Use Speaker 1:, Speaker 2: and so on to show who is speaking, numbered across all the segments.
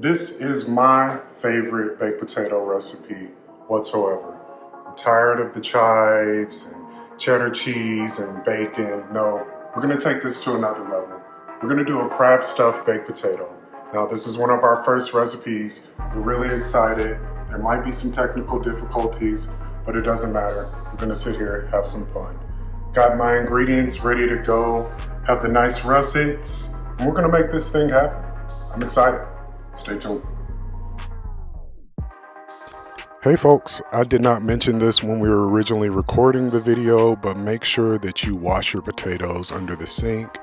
Speaker 1: This is my favorite baked potato recipe whatsoever. I'm tired of the chives and cheddar cheese and bacon. No, we're gonna take this to another level. We're gonna do a crab stuffed baked potato. Now, this is one of our first recipes. We're really excited. There might be some technical difficulties, but it doesn't matter. We're gonna sit here, have some fun. Got my ingredients ready to go, have the nice russets, and we're gonna make this thing happen. I'm excited. Stay tuned. Hey folks, I did not mention this when we were originally recording the video, but make sure that you wash your potatoes under the sink,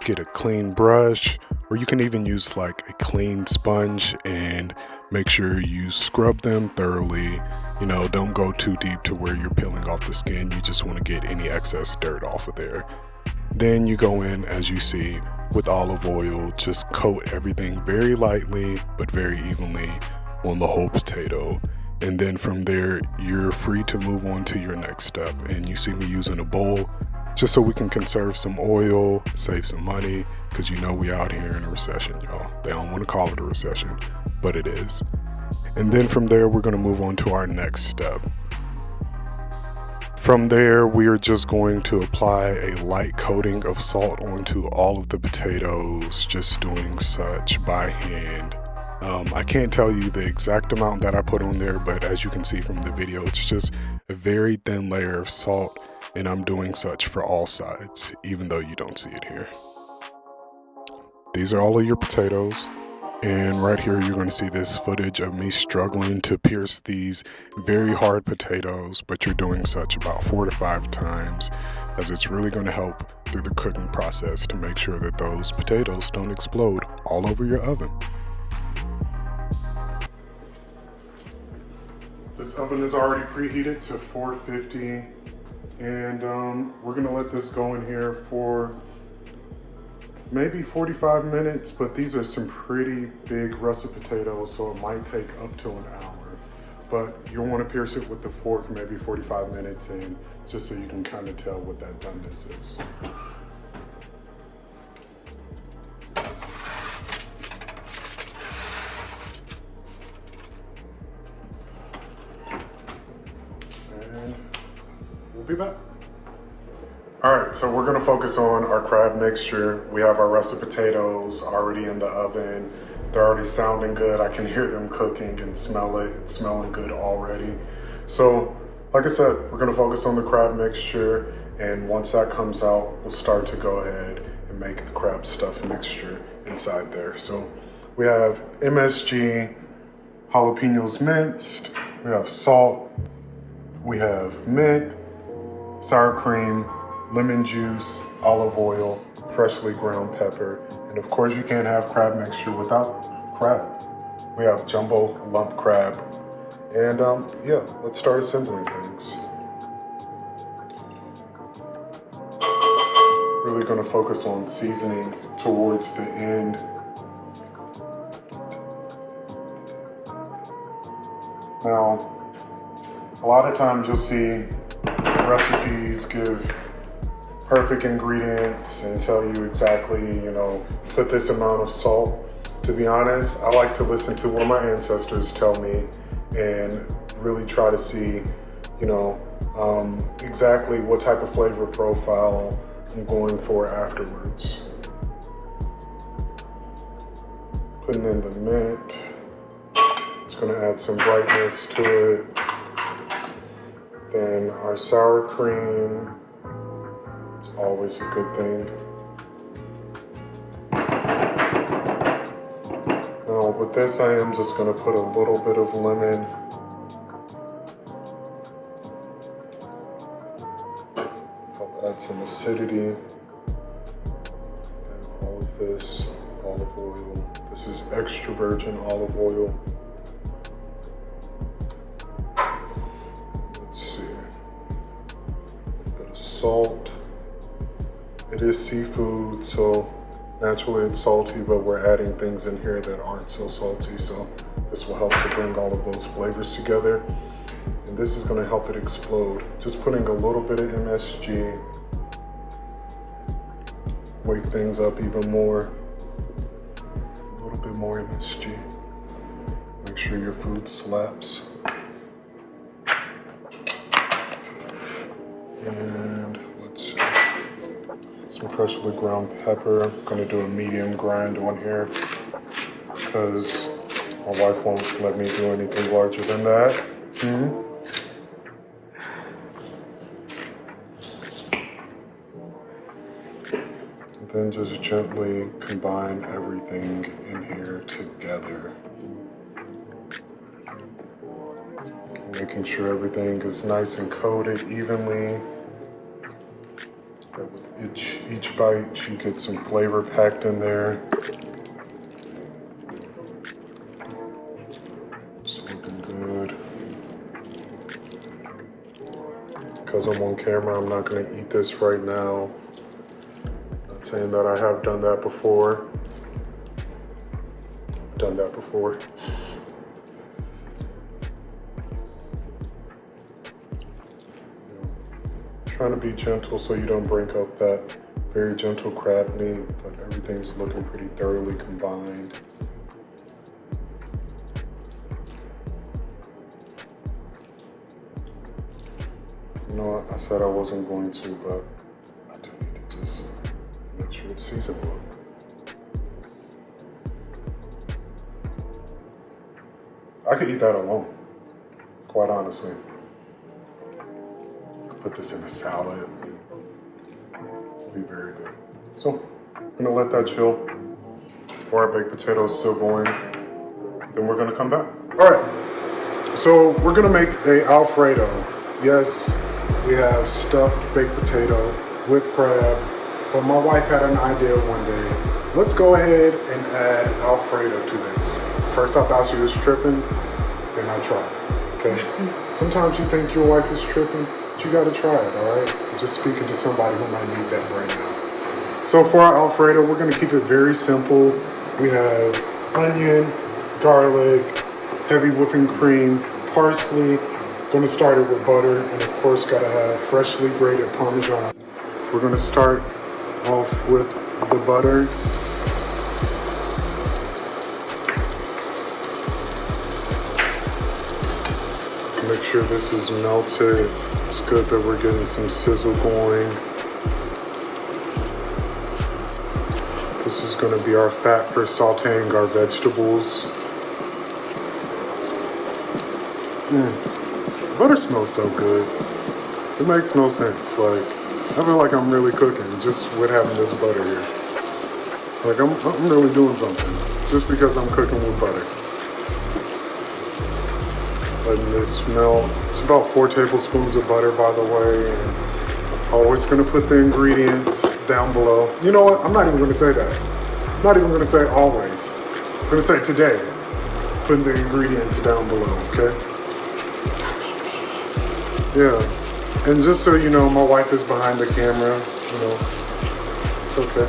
Speaker 1: get a clean brush, or you can even use like a clean sponge and make sure you scrub them thoroughly. You know, don't go too deep to where you're peeling off the skin. You just want to get any excess dirt off of there. Then you go in, as you see, with olive oil, just coat everything very lightly but very evenly on the whole potato. And then from there, you're free to move on to your next step. And you see me using a bowl just so we can conserve some oil, save some money, because you know we out here in a recession, y'all. They don't want to call it a recession, but it is. And then from there, we're going to move on to our next step. From there, we are just going to apply a light coating of salt onto all of the potatoes, just doing such by hand. I can't tell you the exact amount that I put on there, but as you can see from the video, it's just a very thin layer of salt, and I'm doing such for all sides, even though you don't see it here. These are all of your potatoes. And right here, you're going to see this footage of me struggling to pierce these very hard potatoes, but you're doing such about 4 to 5 times, as it's really going to help through the cooking process to make sure that those potatoes don't explode all over your oven. This oven is already preheated to 450, and we're going to let this go in here for maybe 45 minutes, but these are some pretty big russet potatoes, so it might take up to an hour. But you'll want to pierce it with the fork maybe 45 minutes in, just so you can kind of tell what that doneness is. And we'll be back. All right, so we're gonna focus on our crab mixture. We have our russet potatoes already in the oven. They're already sounding good. I can hear them cooking and smell it. It's smelling good already. So, like I said, we're gonna focus on the crab mixture, and once that comes out, we'll start to go ahead and make the crab stuffed mixture inside there. So, we have MSG, jalapeños minced, we have salt, we have mint, sour cream, lemon juice, olive oil, freshly ground pepper, and of course you can't have crab mixture without crab. We have jumbo lump crab, and yeah, let's start assembling things. Really gonna focus on seasoning towards the end. Now, a lot of times you'll see recipes give perfect ingredients and tell you exactly, you know, put this amount of salt. To be honest, I like to listen to what my ancestors tell me and really try to see, you know, exactly what type of flavor profile I'm going for afterwards. Putting in the mint. It's gonna add some brightness to it. Then our sour cream. It's always a good thing. Now with this, I am just gonna put a little bit of lemon. Help add some acidity. And all of this olive oil. This is extra virgin olive oil. Let's see. A bit of salt. It is seafood, so naturally it's salty, but we're adding things in here that aren't so salty, so this will help to bring all of those flavors together. And this is gonna help it explode. Just putting a little bit of MSG, wake things up even more. A little bit more MSG. Make sure your food slaps. And let's see, some freshly ground pepper. I'm gonna do a medium grind on here because my wife won't let me do anything larger than that. And then just gently combine everything in here together. Making sure everything is nice and coated evenly. That with each bite, you get some flavor packed in there. It's looking good. Because I'm on camera, I'm not going to eat this right now. Not saying that I have done that before. Trying to be gentle so you don't break up that very gentle crab meat, but everything's looking pretty thoroughly combined. You know what? I said I wasn't going to, but I do need to just make sure it's seasoned well. I could eat that alone, quite honestly. Put this in a salad. It'll be very good. So I'm gonna let that chill while our baked potato is still going. Then we're gonna come back. All right, so we're gonna make a Alfredo. Yes, we have stuffed baked potato with crab, but my wife had an idea one day. Let's go ahead and add Alfredo to this. First I thought she was tripping, then I tried, okay? Sometimes you think your wife is tripping, but you gotta try it, all right? I'm just speaking to somebody who might need that right now. So for our Alfredo, we're gonna keep it very simple. We have onion, garlic, heavy whipping cream, parsley. Gonna start it with butter, and of course gotta have freshly grated Parmesan. We're gonna start off with the butter. Make sure this is melted. It's good that we're getting some sizzle going. This is going to be our fat for sauteing our vegetables. Butter smells so good. It makes no sense. Like, I feel like I'm really cooking just with having this butter here. Like, I'm really doing something just because I'm cooking with butter. Letting this melt. It's about 4 tablespoons of butter, by the way. And always gonna put the ingredients down below. You know what? I'm not even gonna say that. I'm not even gonna say always. I'm gonna say today. Putting the ingredients down below, okay? Yeah. And just so you know, my wife is behind the camera. You know, it's okay.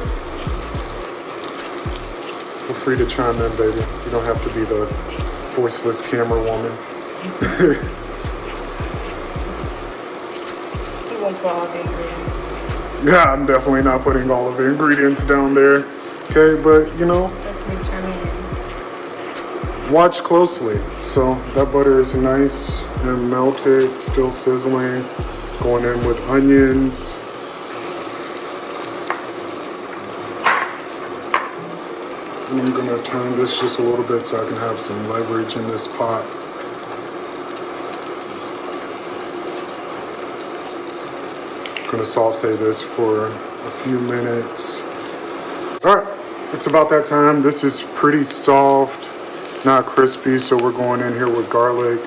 Speaker 1: Feel free to chime in, baby. You don't have to be the voiceless camera woman.
Speaker 2: You won't put all the ingredients.
Speaker 1: Yeah, I'm definitely not putting all of the ingredients down there. Okay, but you know,
Speaker 2: Just me chiming in.
Speaker 1: watch closely. So that butter is nice and melted, still sizzling. Going in with onions. And I'm gonna turn this just a little bit so I can have some leverage in this pot. Gonna saute this for a few minutes. All right, it's about that time. This is pretty soft, not crispy, so we're going in here with garlic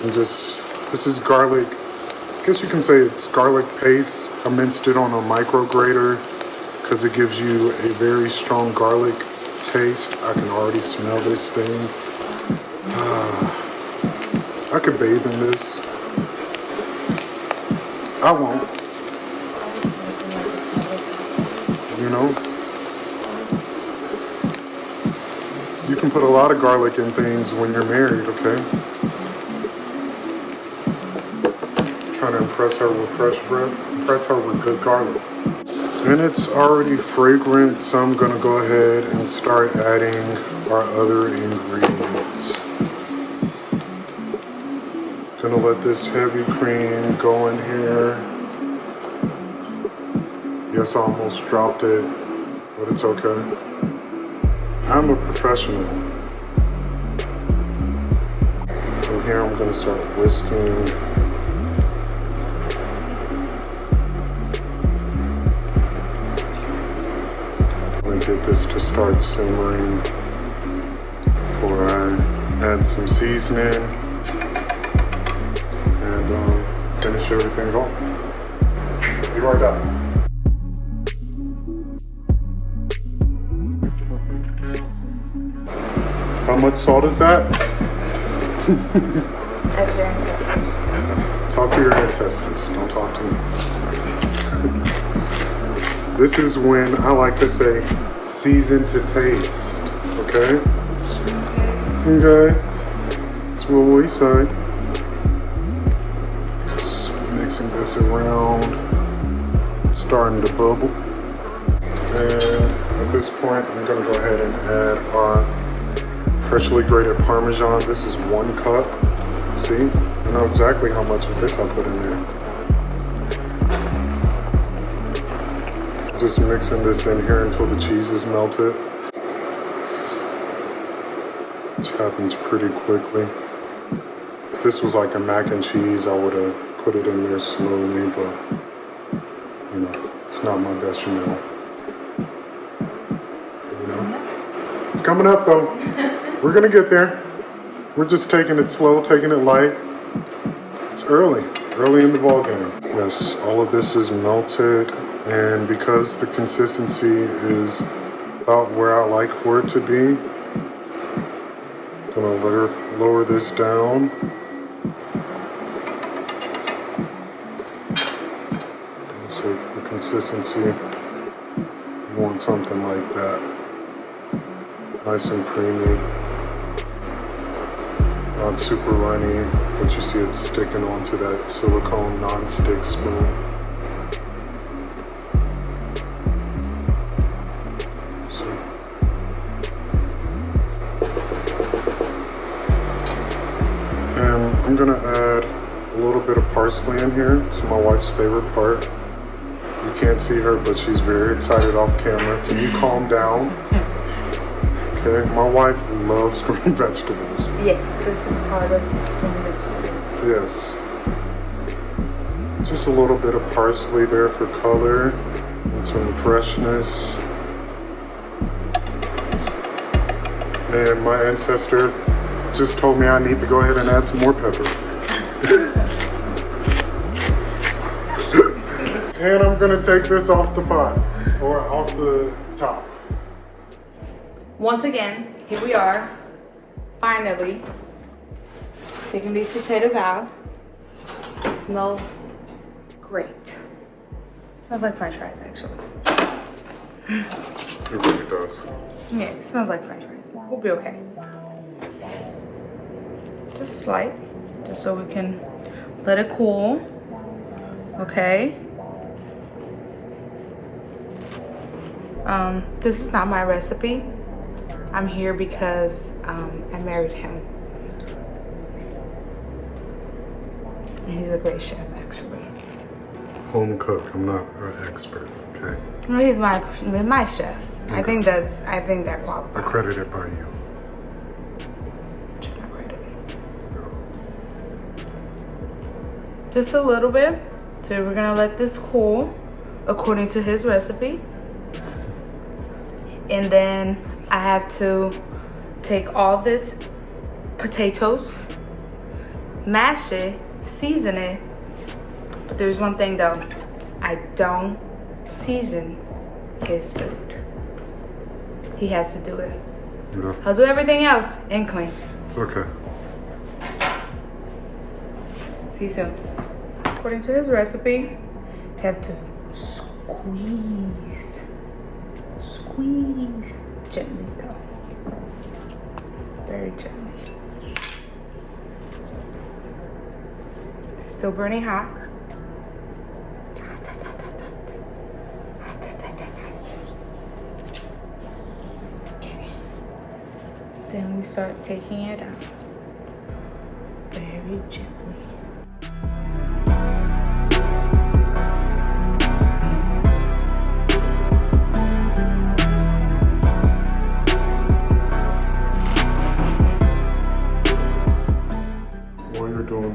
Speaker 1: and this is garlic. I guess you can say it's garlic paste. I minced it on a micro grater because it gives you a very strong garlic taste. I can already smell this thing. I could bathe in this. I won't. You know, you can put a lot of garlic in things when you're married, okay? Trying to impress her with fresh bread, impress her with good garlic. And it's already fragrant, so I'm gonna go ahead and start adding our other ingredients. gonna let this heavy cream go in here. Yes, I almost dropped it, but it's okay. I'm a professional. From here, I'm gonna start whisking. I'm gonna get this to start simmering before I add some seasoning and finish everything off. Be right back. How much salt is that?
Speaker 2: That's your ancestors.
Speaker 1: Talk to your ancestors. Don't talk to me. This is when I like to say season to taste. Okay? Okay. That's what we say. Just mixing this around. It's starting to bubble. And at this point, I'm going to go ahead and add our freshly grated Parmesan. This is 1 cup. See? I know exactly how much of this I put in there. Just mixing this in here until the cheese is melted. Which happens pretty quickly. If this was like a mac and cheese, I would have put it in there slowly, but you know, it's not my bechamel. You know? It's coming up though. We're gonna get there. We're just taking it slow, taking it light. It's early in the ball game. Yes, all of this is melted, and because the consistency is about where I like for it to be, I'm gonna lower this down. So the consistency, you want something like that. Nice and creamy. Not super runny, but you see it's sticking onto that silicone non-stick spoon. So. And I'm gonna add a little bit of parsley in here. It's my wife's favorite part. You can't see her, but she's very excited off camera. Can you calm down? Okay, my wife loves green vegetables.
Speaker 2: Yes, this is part of green vegetables.
Speaker 1: Yes. Just a little bit of parsley there for color and some freshness. And my ancestor just told me I need to go ahead and add some more pepper. And I'm gonna take this off the pot, or off the top.
Speaker 2: Once again, here we are, finally, taking these potatoes out. It smells great. Smells like french fries, actually.
Speaker 1: It really does.
Speaker 2: Yeah, it smells like french fries. We'll be okay. Just slight, just so we can let it cool. Okay. This is not my recipe. I'm here because I married him. And he's a great chef, actually.
Speaker 1: Home cook. I'm not an expert. Okay.
Speaker 2: Well, he's my chef.
Speaker 1: Okay.
Speaker 2: I think that qualifies.
Speaker 1: Accredited by you.
Speaker 2: Should I write it? Just a little bit. So we're gonna let this cool according to his recipe. And then I have to take all this potatoes, mash it, season it. But there's one thing though, I don't season his food. He has to do it.
Speaker 1: Yeah.
Speaker 2: I'll do everything else and clean.
Speaker 1: It's okay.
Speaker 2: See you soon. According to his recipe, you have to squeeze gently though. Very gently. Still burning hot. Okay. Then we start taking it out. Very gently.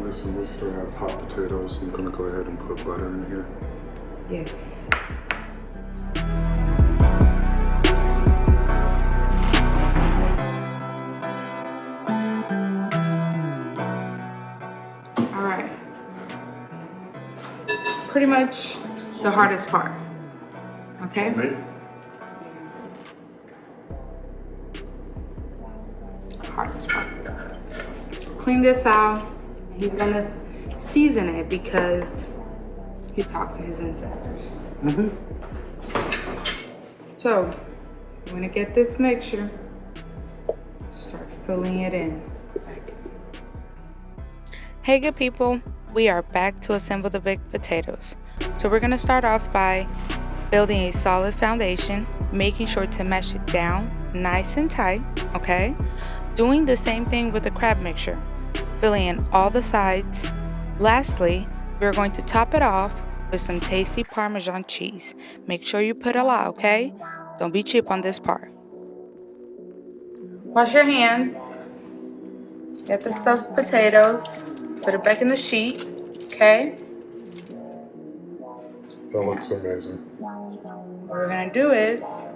Speaker 1: Listen, we still have hot potatoes. I'm gonna go ahead and put butter in here.
Speaker 2: Yes. All right. Pretty much the hardest part. Okay?
Speaker 1: Right.
Speaker 2: Hardest part. Clean this out. He's gonna season it because he talks to his ancestors. So, I'm gonna get this mixture, start filling it in. Hey good people, we are back to assemble the baked potatoes. So we're gonna start off by building a solid foundation, making sure to mash it down nice and tight, okay? Doing the same thing with the crab mixture, filling in all the sides. Lastly, we're going to top it off with some tasty Parmesan cheese. Make sure you put a lot, okay? Don't be cheap on this part. Wash your hands. Get the stuffed potatoes. Put it back in the sheet, okay?
Speaker 1: That looks amazing.
Speaker 2: What we're gonna do is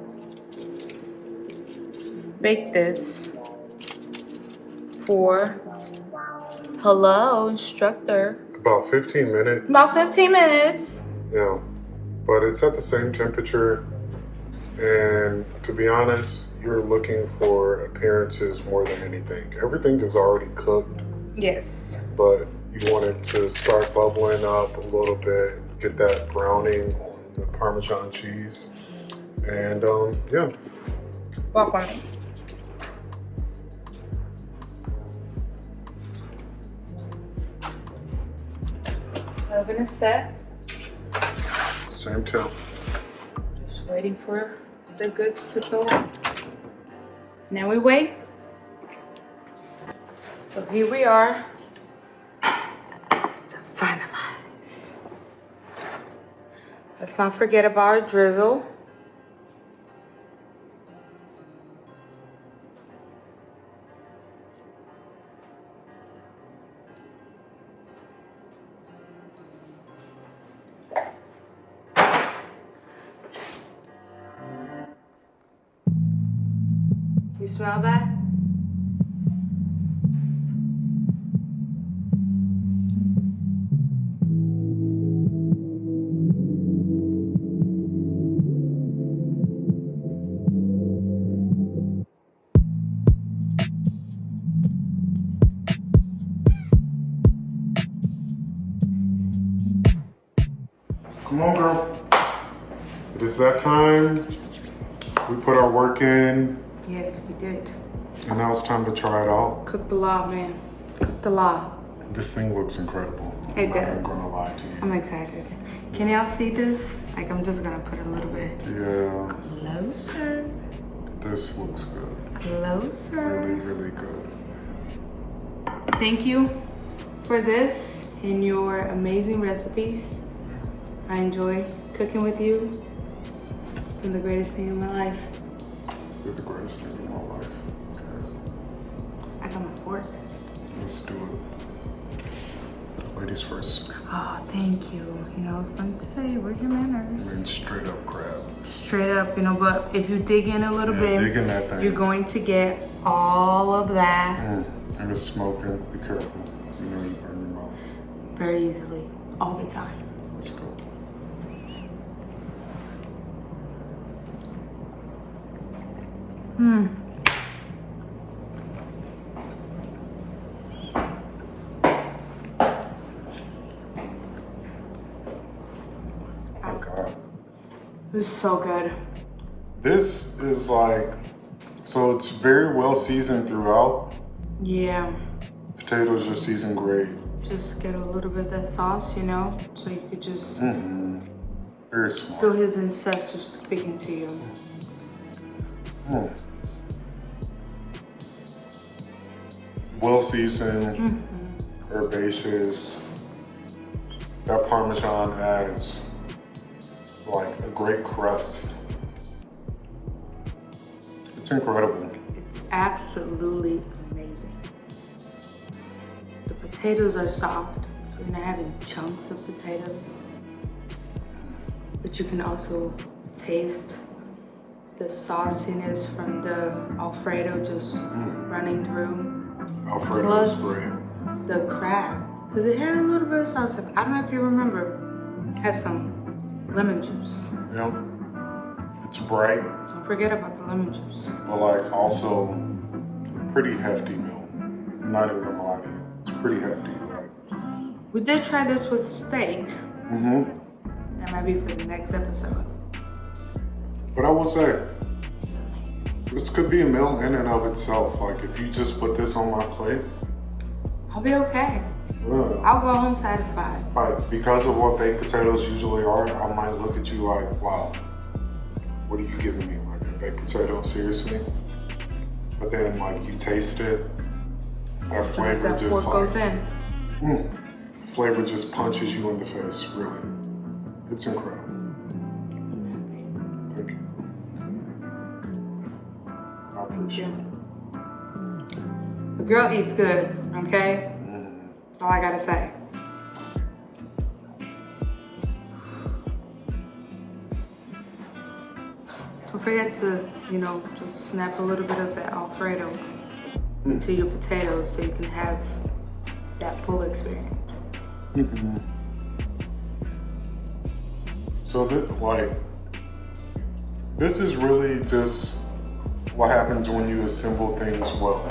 Speaker 2: bake this for, hello, instructor.
Speaker 1: About 15 minutes.
Speaker 2: About 15 minutes.
Speaker 1: Yeah, but it's at the same temperature. And to be honest, you're looking for appearances more than anything. Everything is already cooked.
Speaker 2: Yes.
Speaker 1: But you want it to start bubbling up a little bit, get that browning on the Parmesan cheese. And yeah.
Speaker 2: Walk on me. Oven is set.
Speaker 1: Same temp.
Speaker 2: Just waiting for the goods to go up. Now we wait. So here we are to finalize. Let's not forget about our drizzle. You smell that?
Speaker 1: Come on, girl. It is that time. We put our work in.
Speaker 2: Yes, we did.
Speaker 1: And now it's time to try it out.
Speaker 2: Cook the law, man. Cook the law.
Speaker 1: This thing looks incredible.
Speaker 2: It does.
Speaker 1: I'm not gonna lie to you.
Speaker 2: I'm excited. Can y'all see this? Like, I'm just gonna put a little bit
Speaker 1: Yeah.
Speaker 2: closer.
Speaker 1: This looks good.
Speaker 2: Closer.
Speaker 1: Really, really good.
Speaker 2: Thank you for this and your amazing recipes. I enjoy cooking with you. It's been the greatest thing in my life.
Speaker 1: You're the greatest thing in my life. Okay.
Speaker 2: I got my fork.
Speaker 1: Let's do it. Ladies first.
Speaker 2: Oh, thank you. You know, I was going to say, where's your manners?
Speaker 1: And then straight up crab.
Speaker 2: Straight up, you know, but if you dig in a little bit,
Speaker 1: dig in that thing.
Speaker 2: you're going to get all of that.
Speaker 1: And it's smoking. Be careful. You know you burn your mouth.
Speaker 2: Very easily, all the time.
Speaker 1: Let's go. Oh God.
Speaker 2: This is so good.
Speaker 1: This is like, so it's very well seasoned throughout.
Speaker 2: Yeah,
Speaker 1: Potatoes are seasoned great.
Speaker 2: just get a little bit of that sauce, you know, so you could just
Speaker 1: Very smart.
Speaker 2: feel his ancestors speaking to you.
Speaker 1: Well seasoned, herbaceous. That Parmesan adds like a great crust. It's incredible.
Speaker 2: It's absolutely amazing. The potatoes are soft, so you're not having chunks of potatoes. But you can also taste the sauciness from the Alfredo just running through.
Speaker 1: Alfredo
Speaker 2: Plus
Speaker 1: is great.
Speaker 2: the crab, because it had a little bit of sauce. I don't know if you remember, it had some lemon juice.
Speaker 1: Yep. It's bright,
Speaker 2: Don't forget about the lemon juice.
Speaker 1: but like also pretty hefty meal. I'm not even gonna lie to you. It's pretty hefty. Like,
Speaker 2: We did try this with steak. That might be for the next episode.
Speaker 1: But I will say, this could be a meal in and of itself. Like if you just put this on my plate,
Speaker 2: I'll be okay.
Speaker 1: yeah.
Speaker 2: I'll go home satisfied.
Speaker 1: Like because of what baked potatoes usually are, I might look at you like, wow, what are you giving me? Like a baked potato, seriously? But then like you taste it, that
Speaker 2: As soon as
Speaker 1: flavor
Speaker 2: that
Speaker 1: just
Speaker 2: fork goes in.
Speaker 1: flavor just punches you in the face, really. It's incredible. Thank you. I appreciate it.
Speaker 2: The girl eats good, okay? That's all I gotta say. Don't forget to, just snap a little bit of that Alfredo into your potatoes so you can have that full experience.
Speaker 1: So this is really just what happens when you assemble things well.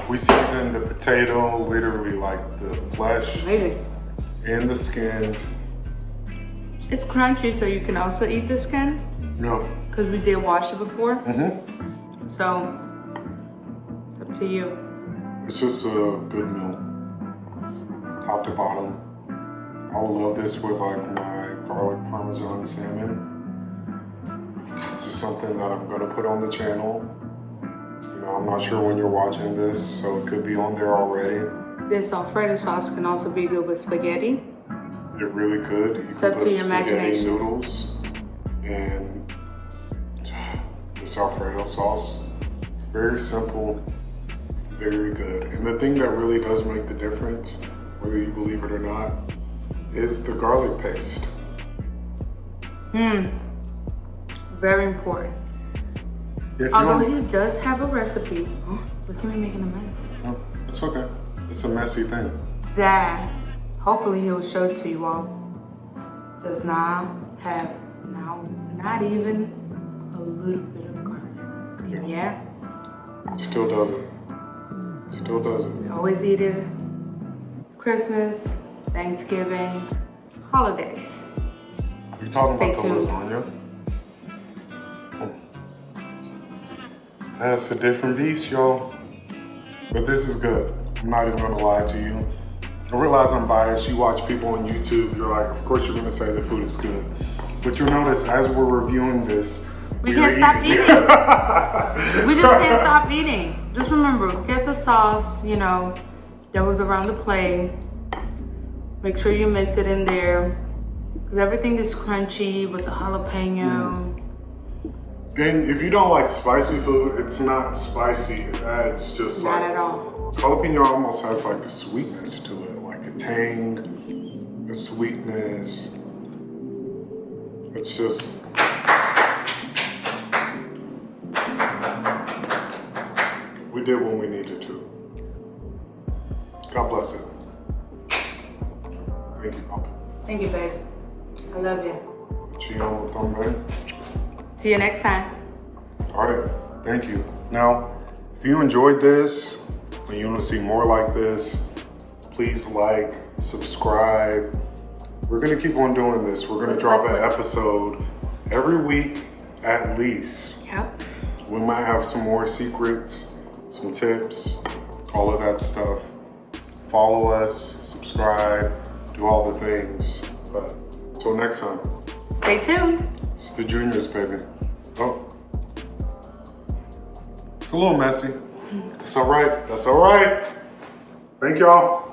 Speaker 1: We season the potato, literally like the flesh
Speaker 2: Amazing.
Speaker 1: and the skin.
Speaker 2: It's crunchy, so you can also eat the skin,
Speaker 1: No.
Speaker 2: because we did wash it before. So, it's up to you.
Speaker 1: It's just a good meal, top to bottom. I would love this with like my garlic Parmesan salmon. It's just something that I'm gonna put on the channel. I'm not sure when you're watching this, so it could be on there already.
Speaker 2: This Alfredo sauce can also be good with spaghetti.
Speaker 1: It really could. You
Speaker 2: It's
Speaker 1: could
Speaker 2: up to
Speaker 1: put
Speaker 2: your
Speaker 1: spaghetti
Speaker 2: imagination.
Speaker 1: noodles and this Alfredo sauce. Very simple, very good. And the thing that really does make the difference, whether you believe it or not, is the garlic paste.
Speaker 2: Very important. Although he does have a recipe. Look at me making a mess.
Speaker 1: No, it's okay. It's a messy thing.
Speaker 2: That, hopefully he'll show it to you all, does not have not even a little bit of garlic. Yeah?
Speaker 1: It still doesn't. Still doesn't.
Speaker 2: We always eat it Christmas, Thanksgiving, holidays.
Speaker 1: Are you talking
Speaker 2: Stay
Speaker 1: about the
Speaker 2: tuned.
Speaker 1: lasagna? That's a different beast, y'all. But this is good. I'm not even gonna lie to you. I realize I'm biased. You watch people on YouTube, you're like, of course you're gonna say the food is good. But you'll notice as we're reviewing this,
Speaker 2: We can't stop eating. We just can't stop eating. Just remember, get the sauce, that was around the plate. Make sure you mix it in there. Because everything is crunchy with the jalapeno.
Speaker 1: And if you don't like spicy food, it's not spicy. It adds just
Speaker 2: Not
Speaker 1: like,
Speaker 2: at all.
Speaker 1: jalapeno almost has like a sweetness to it, like a tang, a sweetness. It's just, we did what we needed to. God bless it. Thank you, Papa.
Speaker 2: Thank you, babe. I love you.
Speaker 1: Chill with them, man.
Speaker 2: See you next time.
Speaker 1: All right, thank you. Now, if you enjoyed this and you want to see more like this, please like, subscribe. We're gonna keep on doing this. We're gonna drop an episode every week at least.
Speaker 2: Yep.
Speaker 1: We might have some more secrets, some tips, all of that stuff. Follow us, subscribe, do all the things. But until next time.
Speaker 2: Stay tuned.
Speaker 1: It's the juniors, baby. Oh. It's a little messy. That's all right. That's all right. Thank y'all.